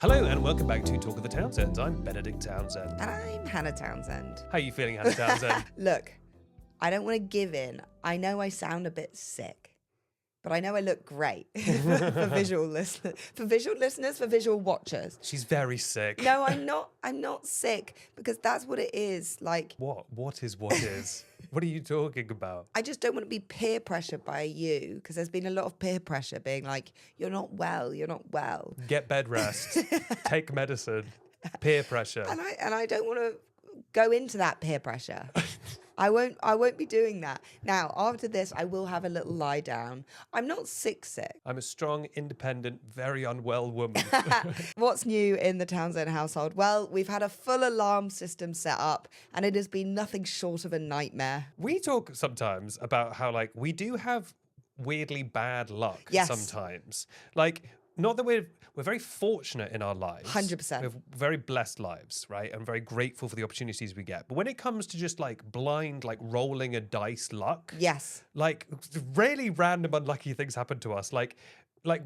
Hello and welcome back to Talk of the Townsends. I'm Benedict Townsend. And I'm Hannah Townsend. How are you feeling, Hannah Townsend? Look, I don't want to give in. I know I sound a bit sick, but I know I look great for visual listeners, for visual watchers. She's very sick. No, I'm not. I'm not sick because that's what it is. Like What? What is? What are you talking about? I just don't want to be peer pressured by you because there's been a lot of peer pressure being like, you're not well, you're not well. Get bed rest. Take medicine. Peer pressure. And I don't want to go into that peer pressure. I won't be doing that. Now, after this, I will have a little lie down. I'm not sick. I'm a strong, independent, very unwell woman. What's new in the Townsend household? Well, we've had a full alarm system set up and it has been nothing short of a nightmare. We talk sometimes about how, like, we do have weirdly bad luck sometimes. Like, not that we're very fortunate in our lives. 100%. We have very blessed lives, right? And very grateful for the opportunities we get. But when it comes to just like blind, like rolling a dice luck, Yes. like really random unlucky things happen to us. Like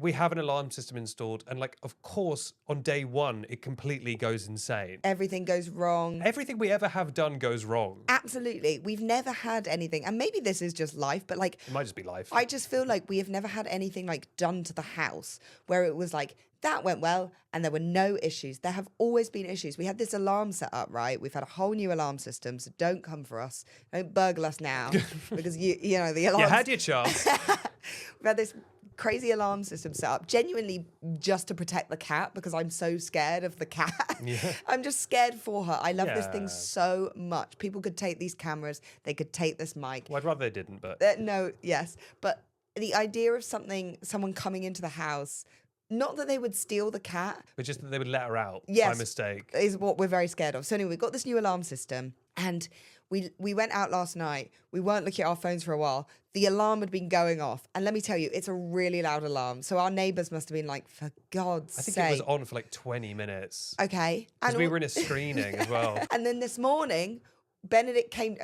we have an alarm system installed and like, of course, on day one, it completely goes insane. Everything goes wrong. Everything we ever have done goes wrong. Absolutely. We've never had anything, and maybe this is just life, but like, It might just be life. I just feel like we have never had anything like done to the house where it was like, that went well and there were no issues. There have always been issues. We had this alarm set up, right? We've had a whole new alarm system, so don't come for us. Don't burgle us now because you know the alarm. You had your chance. We've had this crazy alarm system set up genuinely just to protect the cat because I'm so scared of the cat. Yeah. I'm just scared for her. I love this Yeah. thing so much. People could take these cameras, they could take this mic. Well, I'd rather they didn't, but No, yes. But the idea of someone coming into the house, not that they would steal the cat, but just that they would let her out by Yes. mistake. is what we're very scared of. So anyway, we've got this new alarm system and we went out last night. We weren't looking at our phones for a while. The alarm had been going off. And let me tell you, it's a really loud alarm. So our neighbours must have been like, for God's I think sake. it was on for like 20 minutes. Okay. Because we were in a screening as well. And then this morning, Benedict came.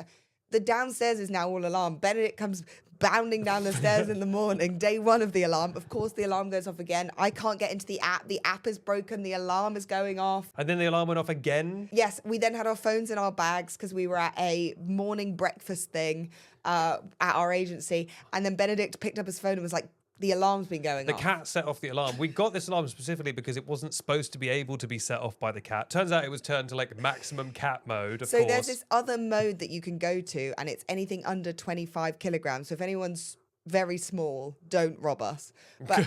The downstairs is now all alarm. Benedict comes bounding down the stairs in the morning, day one of the alarm. Of course, the alarm goes off again. I can't get into the app. The app is broken. The alarm is going off. And then the alarm went off again. Yes, we then had our phones in our bags because we were at a morning breakfast thing at our agency. And then Benedict picked up his phone and was like, the alarm's been going The off. cat set off the alarm. We got this alarm specifically because it wasn't supposed to be able to be set off by the cat. Turns out it was turned to like maximum cat mode, of So course. there's this other mode that you can go to, and it's anything under 25 kilograms. So if anyone's very small, don't rob us. But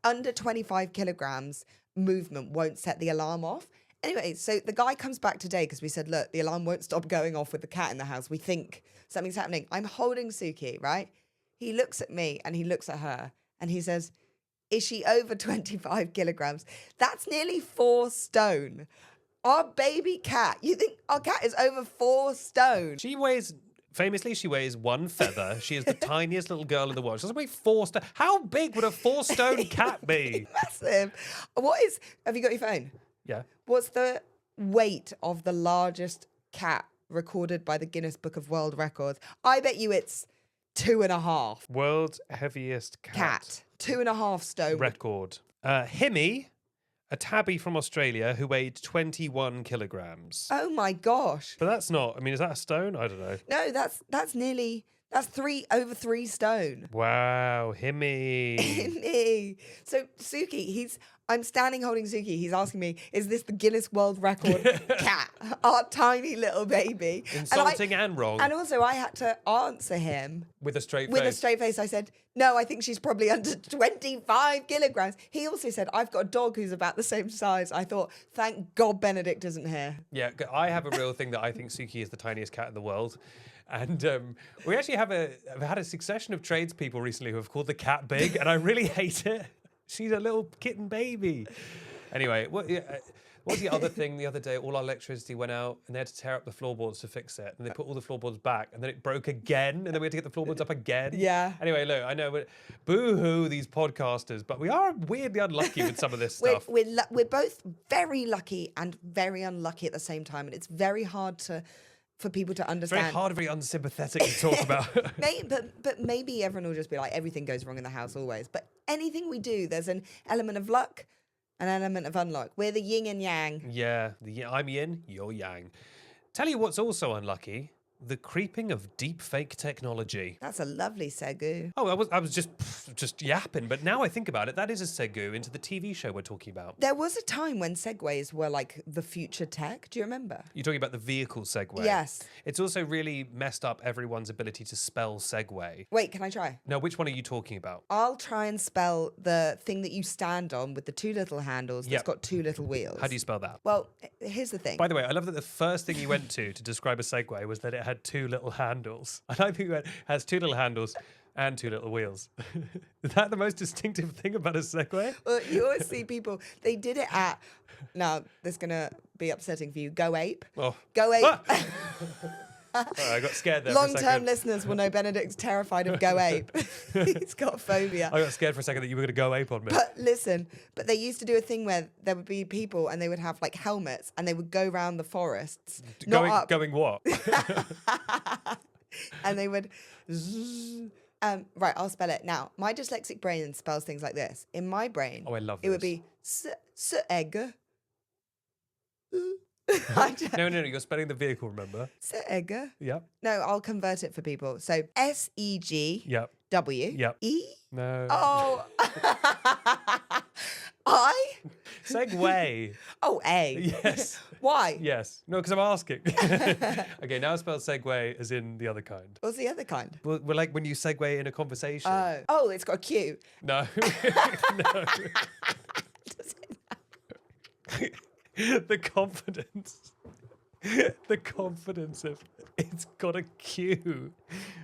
under 25 kilograms, movement won't set the alarm off. Anyway, so the guy comes back today because we said, look, the alarm won't stop going off with the cat in the house. We think something's happening. I'm holding Suki, right? He looks at me and he looks at her and he says, is she over 25 kilograms? That's nearly 4 stone. Our baby cat, you think our cat is over 4 stone? Famously, she weighs 1 feather. She is the tiniest little girl in the world. She doesn't weigh 4 stone. How big would a 4-stone cat be? Massive. Have you got your phone? Yeah. What's the weight of the largest cat recorded by the Guinness Book of World Records? I bet you it's 2.5. World's heaviest cat. 2.5 stone. Record. Himmy, a tabby from Australia who weighed 21 kilograms. Oh my gosh. But that's not, I mean, is that a stone? I don't know. No, that's over 3 stone. Wow, Himmy. So Suki, I'm standing holding Suki. He's asking me, is this the Guinness World Record cat? Our tiny little baby. Insulting and wrong. And also I had to answer him. With a straight face. With a straight face. I said, no, I think she's probably under 25 kilograms. He also said, I've got a dog who's about the same size. I thought, thank God Benedict isn't here. Yeah, I have a real thing that I think Suki is the tiniest cat in the world. And we actually have had a succession of tradespeople recently who have called the cat big, and I really hate it. She's a little kitten baby. Anyway, what was the other thing the other day? All our electricity went out and they had to tear up the floorboards to fix it. And they put all the floorboards back and then it broke again. And then we had to get the floorboards up again. Yeah. Anyway, look, I know, boo-hoo, these podcasters, but we are weirdly unlucky with some of this stuff. We're both very lucky and very unlucky at the same time. And it's very hard for people to understand. Very hard, very unsympathetic to talk about. But maybe everyone will just be like, everything goes wrong in the house always. But anything we do, there's an element of luck, An element of unluck. We're the yin and yang. Yeah, I'm yin, you're yang. Tell you what's also unlucky. The creeping of deepfake technology. That's a lovely segue. Oh, I was just yapping, but now I think about it, that is a segue into the TV show we're talking about. There was a time when segways were like the future tech. Do you remember? You're talking about the vehicle segue. Yes. It's also really messed up everyone's ability to spell segue. Wait, can I try? Now, which one are you talking about? I'll try and spell the thing that you stand on with the two little handles that's got two little wheels. How do you spell that? Well, here's the thing. By the way, I love that the first thing you went to describe a Segway was that it had two little handles. And I think it has two little handles and two little wheels. Is that the most distinctive thing about a Segway? Well, you always see people, they did it at, now this is going to be upsetting for you, Go Ape. Oh. Go Ape. Sorry, I got scared there for a Long-term second. listeners will know Benedict's terrified of Go Ape. He's got a phobia. I got scared for a second that you were going to go ape on me. But listen, they used to do a thing where there would be people and they would have like helmets and they would go around the forests. Going what? And they would... right, I'll spell it. Now, my dyslexic brain spells things like this. In my brain, Oh, I love it would this. be segue. No, you're spelling the vehicle, remember? Segue. Yep. No, I'll convert it for people. So SEGW. Yep. E. No. Oh. I. Segway. Oh, A. Yes. Why? Yes. No, because I'm asking. Okay, now spell segue as in the other kind. What's the other kind? Well, we're like when you segue in a conversation. Oh, it's got a Q. No. No. Does it? The confidence. The confidence of it's got a Q.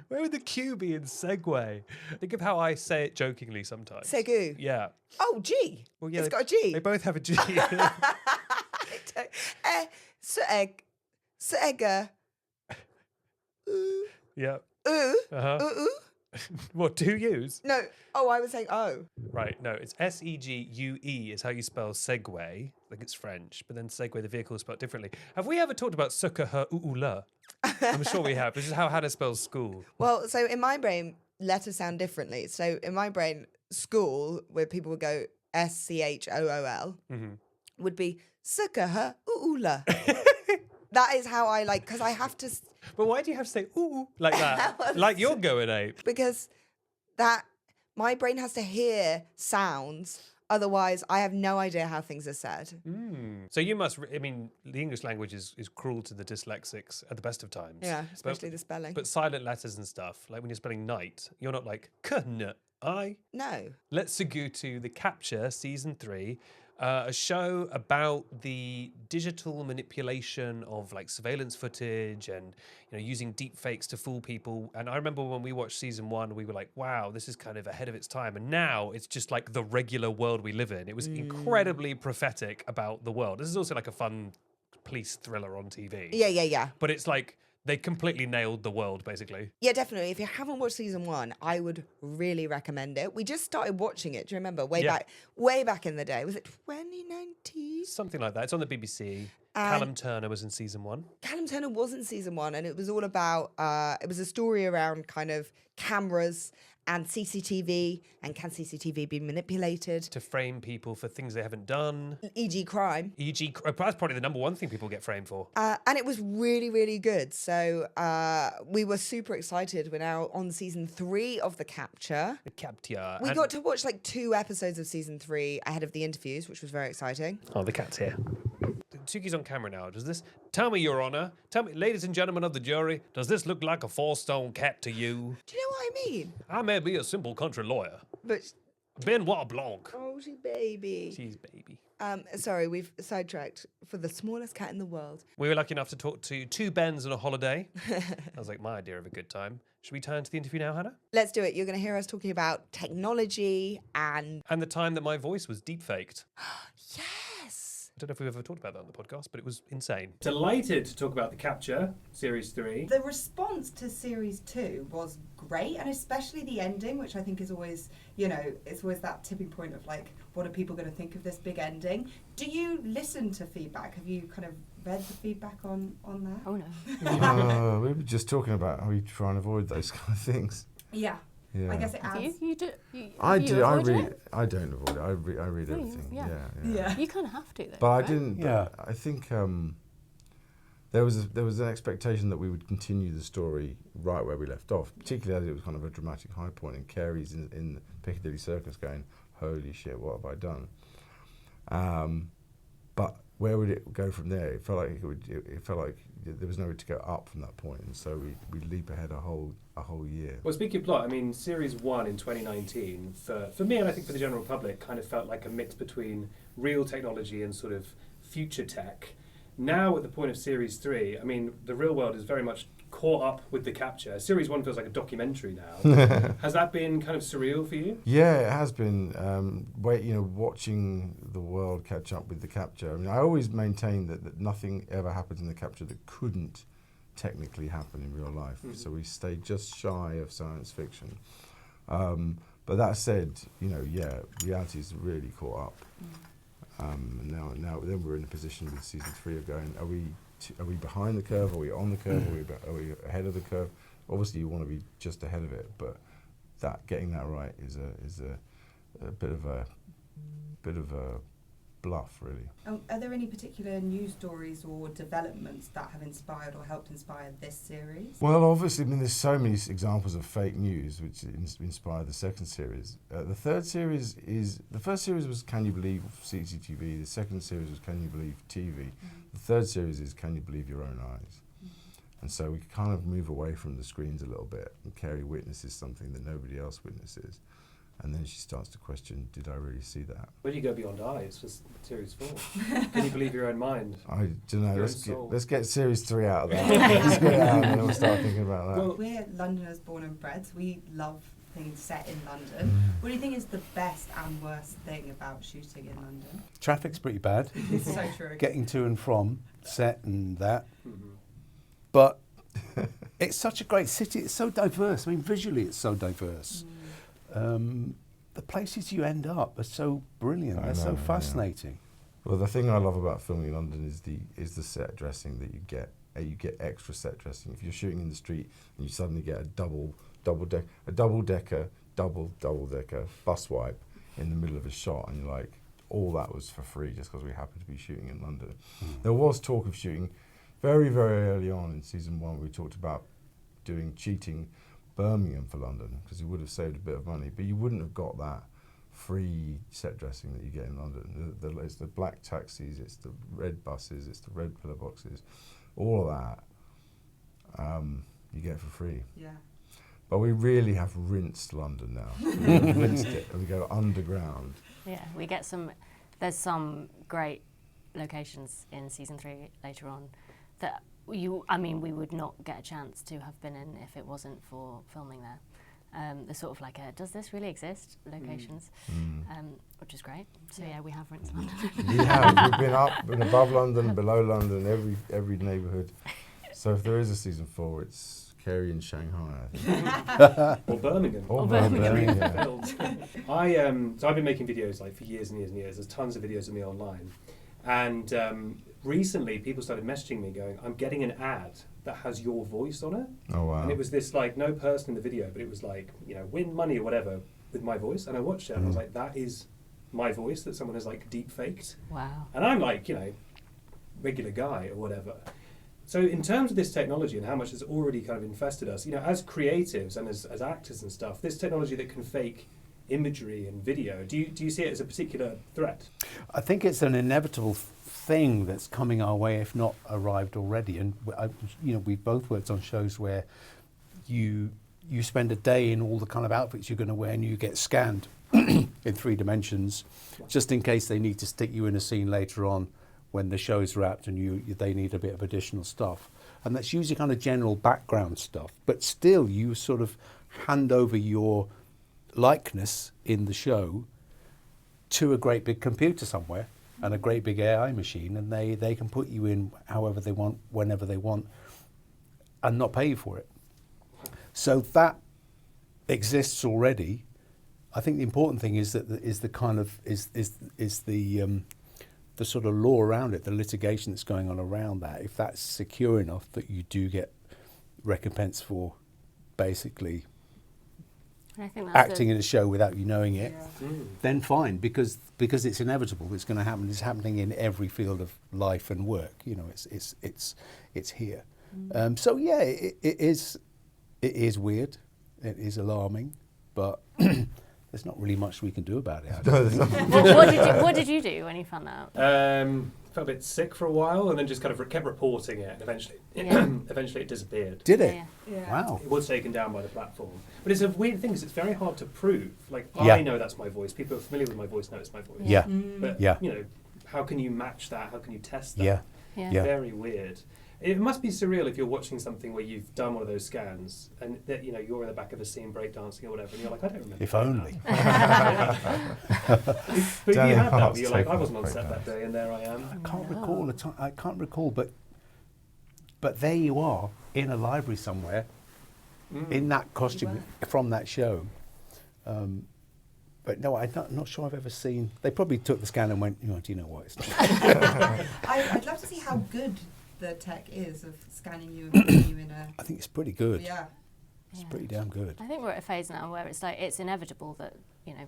Where would the Q be in segue? Think of how I say it jokingly sometimes. Segu. Yeah. Oh, G. Well, yeah, It's got a G. They both have a G. Seega. Yeah. Ooh. Uh-huh. Ooh. What, two U's? No. Oh, I was saying oh. Right, no, it's S-E-G-U-E is how you spell segue. Like it's French, but then segue, the vehicle, is spelled differently. Have we ever talked about sucker her la? I'm sure we have. This is how Hannah spells school. Well, so in my brain, letters sound differently. So in my brain, school, where people would go SCHOOL, would be sukaha uula. That is how I like, because I have to. But why do you have to say ooh like that? Like you're going ape. Because my brain has to hear sounds. Otherwise, I have no idea how things are said. So you must, I mean, the English language is cruel to the dyslexics at the best of times. Yeah, especially the spelling. But silent letters and stuff, like when you're spelling night, you're not like, I. No. Let's go to The Capture, Season 3, a show about the digital manipulation of like surveillance footage and using deep fakes to fool people. And I remember when we watched Season 1, we were like, wow, this is kind of ahead of its time. And now it's just like the regular world we live in. It was incredibly prophetic about the world. This is also like a fun police thriller on TV. Yeah. But it's like they completely nailed the world, basically. Yeah, definitely. If you haven't watched Season 1, I would really recommend it. We just started watching it. Do you remember? Way back in the day. Was it 2019? Something like that. It's on the BBC. Callum Turner was in Season 1. Callum Turner was in Season 1, and it was all about, it was a story around kind of cameras and CCTV, and can CCTV be manipulated? To frame people for things they haven't done. E.g. crime. That's probably the number one thing people get framed for. And it was really, really good. So we were super excited. We're now on Season 3 of The Capture. The Capture. We got to watch like 2 episodes of Season 3 ahead of the interviews, which was very exciting. Oh, the cat's here. Suki's on camera now. Does this... Tell me, Your Honour. Tell me, ladies and gentlemen of the jury, does this look like a 4-stone cat to you? Do you know what I mean? I may be a simple country lawyer. But... Benoit Blanc. Oh, she's baby. She's baby. Sorry, we've sidetracked for the smallest cat in the world. We were lucky enough to talk to 2 Bens on a holiday. That was like my idea of a good time. Should we turn to the interview now, Hannah? Let's do it. You're going to hear us talking about technology and... And the time that my voice was deep-faked. Yes! I don't know if we've ever talked about that on the podcast, but it was insane. Delighted to talk about The Capture, Series 3. The response to Series 2 was great, and especially the ending, which I think is always, it's always that tipping point of like, what are people going to think of this big ending? Do you listen to feedback? Have you kind of read the feedback on that? Oh no. We were just talking about how we try and avoid those kind of things. Yeah. Yeah. I guess it Do adds. you do? I you do. I avoid read. it? I don't avoid it. I read No, you- everything. yeah. Yeah. You kind of have to, though. But I right? didn't. Yeah. But I think there was an expectation that we would continue the story right where we left off, particularly as it was kind of a dramatic high point, and Carey's in Piccadilly Circus going, "Holy shit, what have I done?" But where would it go from there? It felt like it felt like there was nowhere to go up from that point, and so we leap ahead a whole year. Well, speaking of plot, I mean, Series 1 in 2019, for me and I think for the general public, kind of felt like a mix between real technology and sort of future tech. Now, at the point of Series 3, I mean, the real world is very much caught up with the capture. Series 1 feels like a documentary now. Has that been kind of surreal for you? Yeah, it has been. Watching the world catch up with the capture. I mean, I always maintain that nothing ever happens in the capture that couldn't technically happen in real life. Mhm. So we stayed just shy of science fiction. But that said, reality's really caught up. And now then we're in a position with season 3 of going, are we behind the curve? Are we on the curve? Are we ahead of the curve? Obviously, you want to be just ahead of it, but getting that right is a bit of a bluff, really. Are there any particular news stories or developments that have inspired or helped inspire this series? Well, obviously, I mean, there's so many examples of fake news which inspired the second series. The first series was Can You Believe CCTV? The second series was Can You Believe TV? The third series is Can You Believe Your Own Eyes? And so we kind of move away from the screens a little bit, and Carey witnesses something that nobody else witnesses. And then she starts to question, did I really see that? Where do you go beyond eyes for Series 4? Can you believe your own mind? I don't know. Your Let's own soul. get Series 3 out of that. Let's get it out and then we'll start thinking about that. Well, We're Londoners born and bred. So we love things set in London. What do you think is the best and worst thing about shooting in London? Traffic's pretty bad. It's so true. Getting to and from set and that. mhm. But it's such a great city. It's so diverse. I mean, visually, it's so diverse. The places you end up are so brilliant. I They're so know, yeah. fascinating. Well, the thing I love about filming in London is the set dressing that you get. You get extra set dressing. If you're shooting in the street and you suddenly get a double decker bus wipe in the middle of a shot, and you're like, all that was for free just because we happened to be shooting in London. There was talk of shooting very, very early on in season 1. We talked about cheating Birmingham for London because it would have saved a bit of money, but you wouldn't have got that free set dressing that you get in London. It's the black taxis, it's the red buses, it's the red pillar boxes, all of that you get for free. Yeah. But we really have rinsed London now. We've rinsed it, and we go underground. Yeah, we get some. There's some great locations in season 3 later on that we would not get a chance to have been in if it wasn't for filming there. They're sort of like does this really exist locations, which is great. So yeah, we have rinsed London. We've been up and above London, below London, every neighbourhood. So if there is a season 4, it's Carey in Shanghai, I think. Or Birmingham. Or Birmingham. yeah. So I've been making videos like for years and years and years. There's tons of videos of me online. And recently people started messaging me going, I'm getting an ad that has your voice on it. Oh, wow. And it was this like no person in the video, but it was like, win money or whatever with my voice. And I watched it and I was like, that is my voice that someone has like deep faked. Wow. And I'm like, regular guy or whatever. So in terms of this technology and how much has already kind of infested us, as creatives and as actors and stuff, this technology that can fake imagery and video, do you see it as a particular threat? I think it's an inevitable thing that's coming our way, if not arrived already. And we've both worked on shows where you spend a day in all the kind of outfits you're going to wear, and you get scanned in 3 dimensions, just in case they need to stick you in a scene later on when the show's wrapped and they need a bit of additional stuff. And that's usually kind of general background stuff. But still, you sort of hand over your likeness in the show to a great big computer somewhere and a great big AI machine, and they can put you in however they want, whenever they want, and not pay you for it. So that exists already. I think the important thing is that the sort of law around it, the litigation that's going on around that. If that's secure enough that you do get recompense for basically And I think that's acting in a show without you knowing it, Yeah. then fine, because it's inevitable. It's going to happen. It's happening in every field of life and work. You know, it's here. So yeah, it is weird. It is alarming, but there's not really much we can do about it. I don't think. what did you do when you found that out? Felt a bit sick for a while, and then just kind of kept reporting it, and eventually, Yeah. eventually it disappeared. Did it? Yeah. Yeah. Wow. It was taken down by the platform. But it's a weird thing because it's very hard to prove. Like, Yeah. I know that's my voice. People who are familiar with my voice know it's my voice. Yeah. But, Yeah. you know, how can you match that? How can you test that? Yeah. Yeah. Yeah. Very weird. It must be surreal if you're watching something where you've done one of those scans and that, you know, you're in the back of a scene breakdancing or whatever, and you're like, I don't remember. If doing only. that. But if you Danny had that, Hart's where you're like, I taken wasn't on off set that breakdance. day, and there I am. I can't recall a time. I can't recall, but there you are in a library somewhere in that costume from that show. But no, I'm not sure I've ever seen. They probably took the scan and went, do you know what? It's not. I'd love to see how good the tech is of scanning you and putting you in a. I think it's pretty good. Yeah. It's pretty damn good. I think we're at a phase now where it's like it's inevitable that, you know,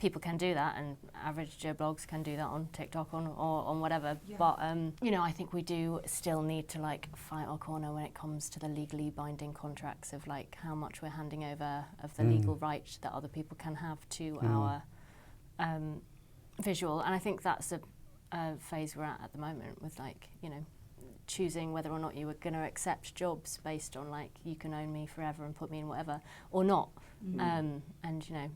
people can do that, and average Joe blogs can do that on TikTok or on whatever. Yeah. But you know, I think we do still need to like fight our corner when it comes to the legally binding contracts of like how much we're handing over of the legal right that other people can have to our visual. And I think that's a phase we're at the moment with like, you know, choosing whether or not you were going to accept jobs based on like you can own me forever and put me in whatever or not. And you know,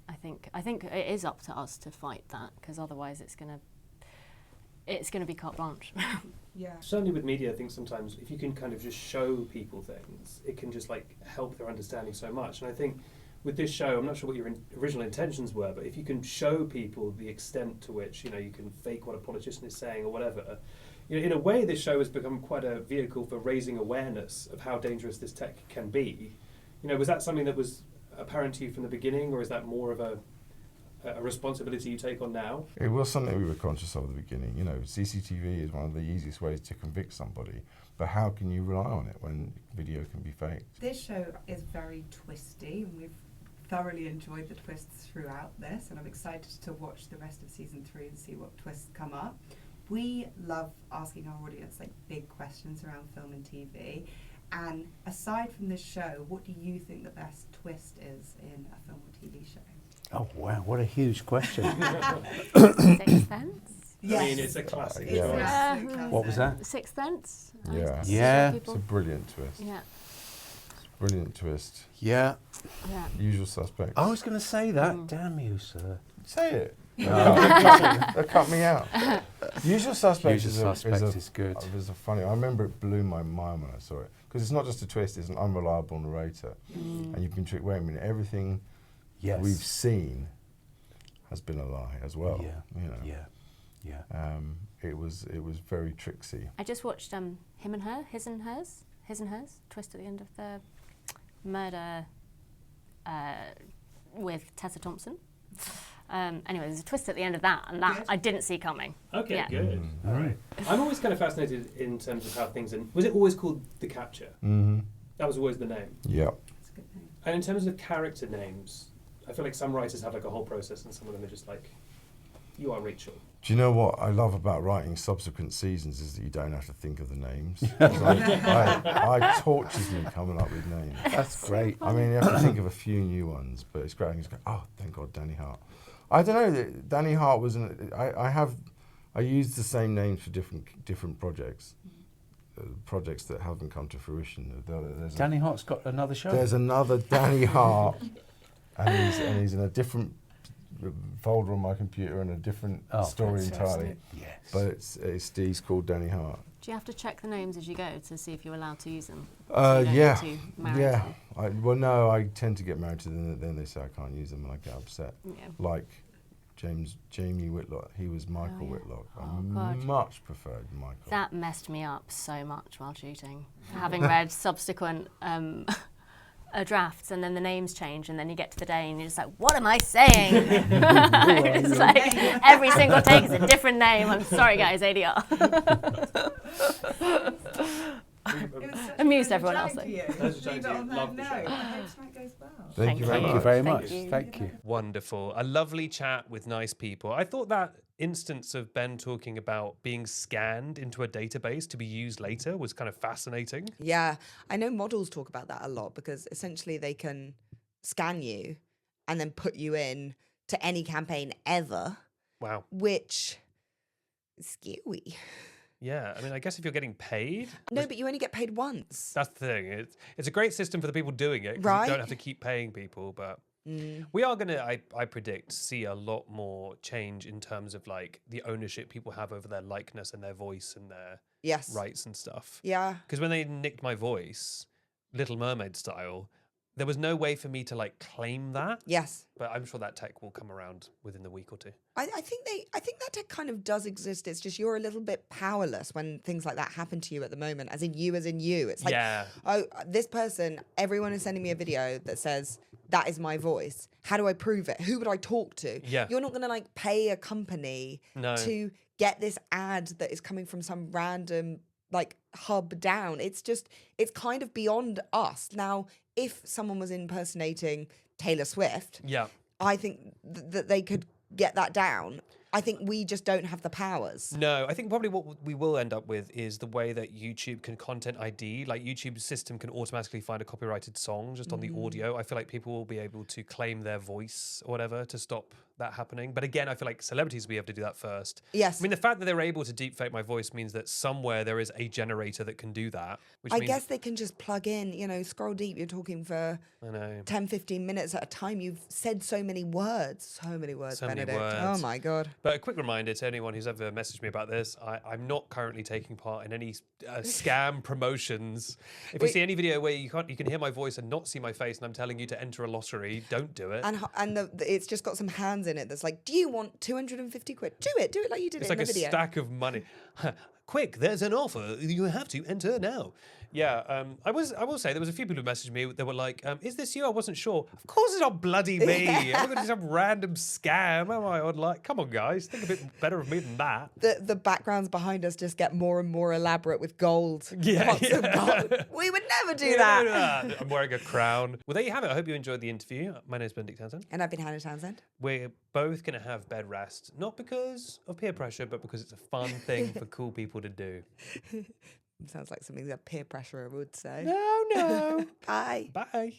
I think it is up to us to fight that, because otherwise it's gonna be carte blanche. Yeah. Certainly with media, I think sometimes if you can kind of just show people things, it can just like help their understanding so much. And I think with this show, I'm not sure what your original intentions were, but if you can show people the extent to which, you know, you can fake what a politician is saying or whatever, you know, in a way this show has become quite a vehicle for raising awareness of how dangerous this tech can be. You know, was that something that was apparent to you from the beginning, or is that more of a responsibility you take on now? It was something we were conscious of at the beginning. You know, CCTV is one of the easiest ways to convict somebody, but how can you rely on it when video can be faked? This show is very twisty, and we've thoroughly enjoyed the twists throughout this, and I'm excited to watch the rest of season 3 and see what twists come up. We love asking our audience like big questions around film and TV. And aside from this show, what do you think the best twist is in a film or TV show? Oh wow, what a huge question. Sixth Sense? Yes. I mean, it's a classic. It's an Yeah. absolute classic. What was that? Sixth Sense? Yeah. Yeah. It's a brilliant twist. Yeah. Brilliant twist. Yeah, Yeah. Usual Suspects. I was going to say that. Damn you, sir. Say it. They'll cut me out. Usual Suspects Usual Suspects is good. Is a funny. I remember it blew my mind when I saw it, because it's not just a twist; it's an unreliable narrator, and you've been tricked. Wait a minute, everything Yes. we've seen has been a lie as well. Yeah. You know. Yeah. It was very tricksy. I just watched Him and Her, His and Hers, twist at the end of the murder with Tessa Thompson. Anyway, there's a twist at the end of that, and that Good. I didn't see coming. Okay, Yeah. good. All right. I'm always kind of fascinated in terms of how things. Was it always called The Capture? Mm-hmm. That was always the name. Yep. That's a good name. And in terms of character names, I feel like some writers have like a whole process, and some of them are just like, "You are Rachel." Do you know what I love about writing subsequent seasons is that you don't have to think of the names. I tortures me coming up with names. That's great. I mean, you have to think of a few new ones, but it's great. I can just go, oh, thank God, Danny Hart. I don't know. Danny Hart was I used the same names for different projects, projects that haven't come to fruition. Danny Hart's got another show. There's another Danny Hart, and he's in a different folder on my computer and a different story entirely. Yes. But he's called Danny Hart. Do you have to check the names as you go to see if you're allowed to use them? So you don't get too married to them? No, I tend to get married to them, then they say I can't use them and I get upset. Yeah. Like Jamie Whitlock, he was Michael yeah. Whitlock. Oh, I God. much preferred Michael. That messed me up so much while shooting. Having read subsequent drafts, and then the names change, and then you get to the day and you're just like, what am I saying? It's like every single take is a different name. I'm sorry guys, ADR. Amused everyone else. Though. Thank you very Thank you much. very much. Thank you. Wonderful. A lovely chat with nice people. I thought that instance of Ben talking about being scanned into a database to be used later was kind of fascinating. Yeah, I know models talk about that a lot because essentially they can scan you and then put you in to any campaign ever, Wow. which is scary. Yeah. I mean, I guess if you're getting paid, No, but you only get paid once. that's the thing. It's a great system for the people doing it. 'Cause Right. You don't have to keep paying people, but we are going to, I predict, see a lot more change in terms of like the ownership people have over their likeness and their voice and their Yes. rights and stuff. Yeah. Because when they nicked my voice, Little Mermaid style, there was no way for me to like claim that. Yes. But I'm sure that tech will come around within the week or two. I think that tech kind of does exist. It's just you're a little bit powerless when things like that happen to you at the moment, as in you. It's like, Yeah. oh, this person, everyone is sending me a video that says, that is my voice. How do I prove it? Who would I talk to? Yeah. You're not going to like pay a company No. to get this ad that is coming from some random like hub down. It's kind of beyond us. Now, if someone was impersonating Taylor Swift, Yeah. I think that they could get that down. I think we just don't have the powers. No, I think probably what we will end up with is the way that YouTube can content ID. Like YouTube's system can automatically find a copyrighted song just on the audio. I feel like people will be able to claim their voice or whatever to stop that happening. But again, I feel like celebrities will be able to do that first. Yes. I mean, the fact that they're able to deepfake my voice means that somewhere there is a generator that can do that. Which I means, guess they can just plug in, scroll deep. You're talking for I know. 10, 15 minutes at a time. You've said so many words, So many Benedict. words. Oh my God. But a quick reminder to anyone who's ever messaged me about this, I'm not currently taking part in any scam promotions. If you see any video where you can hear my voice and not see my face and I'm telling you to enter a lottery, don't do it. And it's just got some hands in it that's like, do you want 250 quid? Do it like you did It's it like in a the video. stack of money. Quick, there's an offer. You have to enter now. Yeah, I will say there was a few people who messaged me that were like, "Is this you? I wasn't sure." Of course, it's not bloody me. I'm not going to do some random scam. Am I? Like, come on, guys, think a bit better of me than that. The backgrounds behind us just get more and more elaborate with gold. Yeah, Pots of gold. We would never do Yeah, that. no. I'm wearing a crown. Well, there you have it. I hope you enjoyed the interview. My name is Benedict Townsend. And I've been Hannah Townsend. We're both going to have bed rest, not because of peer pressure, but because it's a fun thing for cool people to do. Sounds like something that peer pressurer would say. No. Bye. Bye.